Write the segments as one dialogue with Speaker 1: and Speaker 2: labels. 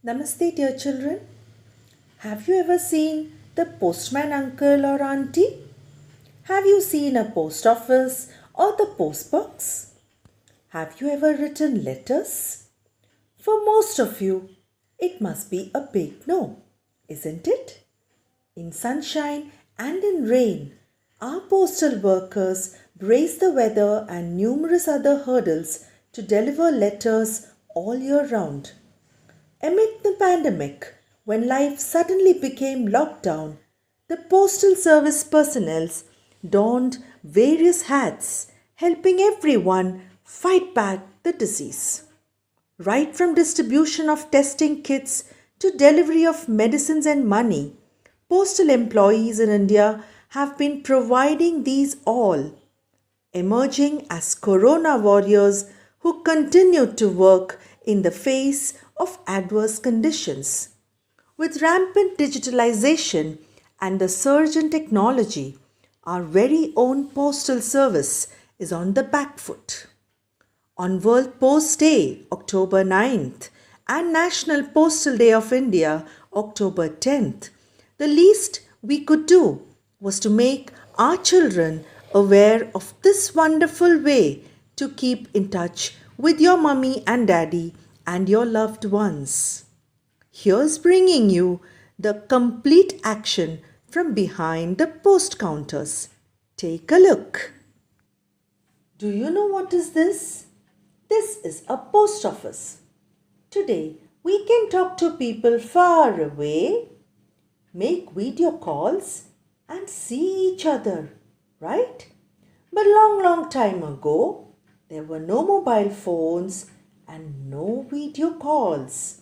Speaker 1: Namaste, dear children. Have you ever seen the postman uncle or auntie? Have you seen a post office or the post box? Have you ever written letters? For most of you, it must be a big no, isn't it? In sunshine and in rain, our postal workers brace the weather and numerous other hurdles to deliver letters all year round. Amid the pandemic, when life suddenly became lockdown, the postal service personnel donned various hats, helping everyone fight back the disease. Right from distribution of testing kits to delivery of medicines and money, postal employees in India have been providing these all, emerging as corona warriors who continue to work in the face of adverse conditions. With rampant digitalization and the surge in technology, our very own postal service is on the back foot. On World Post Day, October 9th, and National Postal Day of India, October 10th, the least we could do was to make our children aware of this wonderful way to keep in touch with your mummy and daddy and your loved ones. Here's bringing you the complete action from behind the post counters. Take a look. Do you know what is this? This is a post office. Today, we can talk to people far away, make video calls, and see each other, right? But long time ago, there were no mobile phones and no video calls.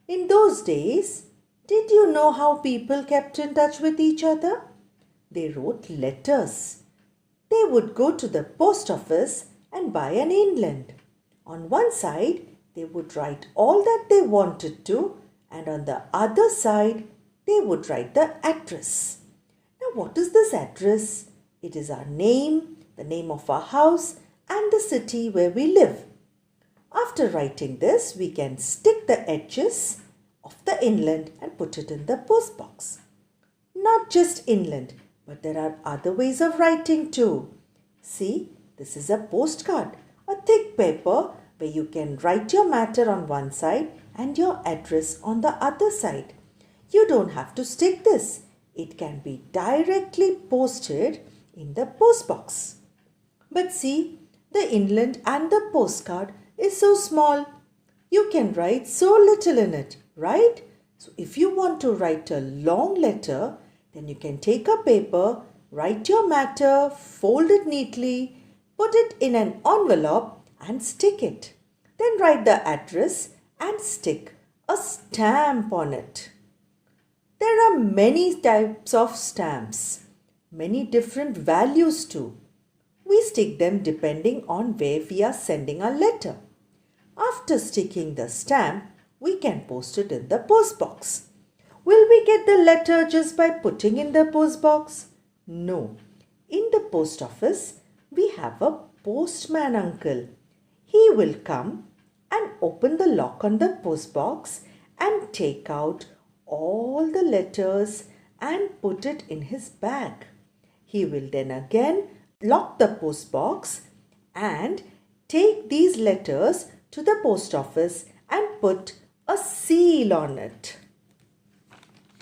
Speaker 1: In those days, did you know how people kept in touch with each other? They wrote letters. They would go to the post office and buy an inland. On one side, they would write all that they wanted to, and on the other side, they would write the address. Now, what is this address? It is our name, the name of our house, and the city where we live. After writing this, we can stick the edges of the inland and put it in the post box. Not just inland, but there are other ways of writing too. See, this is a postcard, a thick paper where you can write your matter on one side and your address on the other side. You don't have to stick this. It can be directly posted in the post box. But see, the inland and the postcard is so small. You can write so little in it, right? So if you want to write a long letter, then you can take a paper, write your matter, fold it neatly, put it in an envelope and stick it. Then write the address and stick a stamp on it. There are many types of stamps, many different values too. We stick them depending on where we are sending our letter. After sticking the stamp, we can post it in the post box. Will we get the letter just by putting in the post box? No. In the post office, we have a postman uncle. He will come and open the lock on the post box and take out all the letters and put it in his bag. He will then again lock the post box and take these letters to the post office and put a seal on it.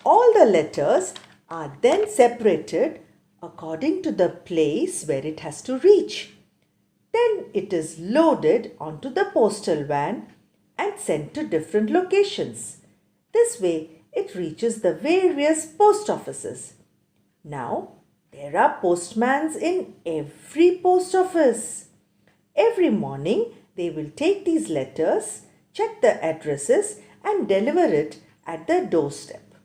Speaker 1: All the letters are then separated according to the place where it has to reach. Then it is loaded onto the postal van and sent to different locations. This way it reaches the various post offices. Now, there are postmans in every post office. Every morning, they will take these letters, check the addresses and deliver it at the doorstep.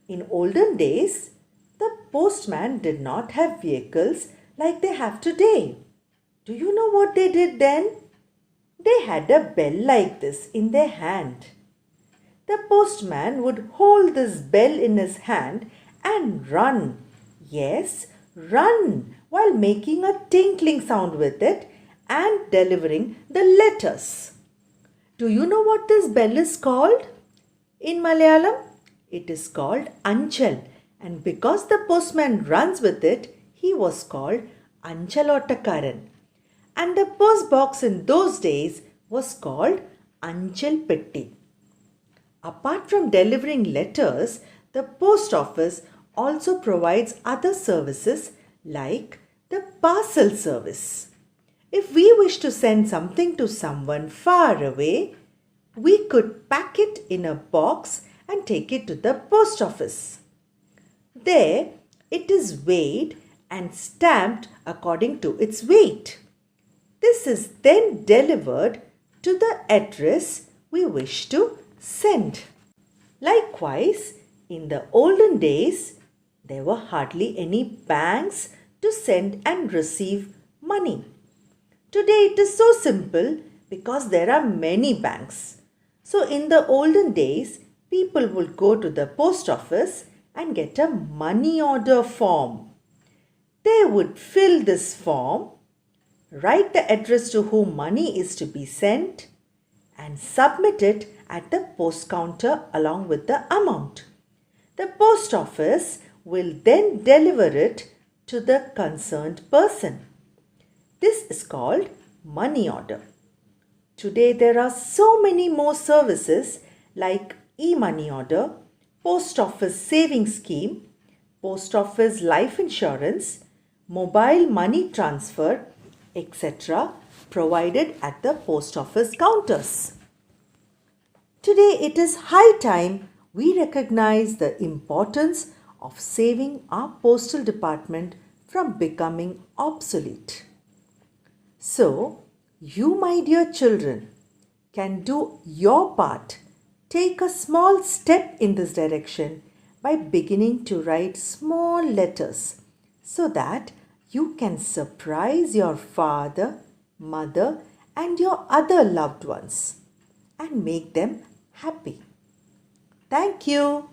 Speaker 1: In olden days, the postman did not have vehicles like they have today. Do you know what they did then? They had a bell like this in their hand. The postman would hold this bell in his hand and run. Yes, run while making a tinkling sound with it and delivering the letters. Do you know what this bell is called? In Malayalam, it is called Anchal, and because the postman runs with it, he was called Anchalottakaran. And the post box in those days was called Anchal Petti. Apart from delivering letters, the post office also provides other services like the parcel service. If we wish to send something to someone far away, we could pack it in a box and take it to the post office. There, it is weighed and stamped according to its weight. This is then delivered to the address we wish to send. Likewise, in the olden days, there were hardly any banks to send and receive money. Today it is so simple because there are many banks. So in the olden days, people would go to the post office and get a money order form. They would fill this form, write the address to whom money is to be sent, and submit it at the post counter along with the amount. The post office will then deliver it to the concerned person. This is called money order. Today there are so many more services like e-money order, post office savings scheme, post office life insurance, mobile money transfer, etc. provided at the post office counters. Today it is high time we recognize the importance of saving our postal department from becoming obsolete. So, you, my dear children, can do your part. Take a small step in this direction by beginning to write small letters so that you can surprise your father, mother, and your other loved ones and make them happy. Thank you.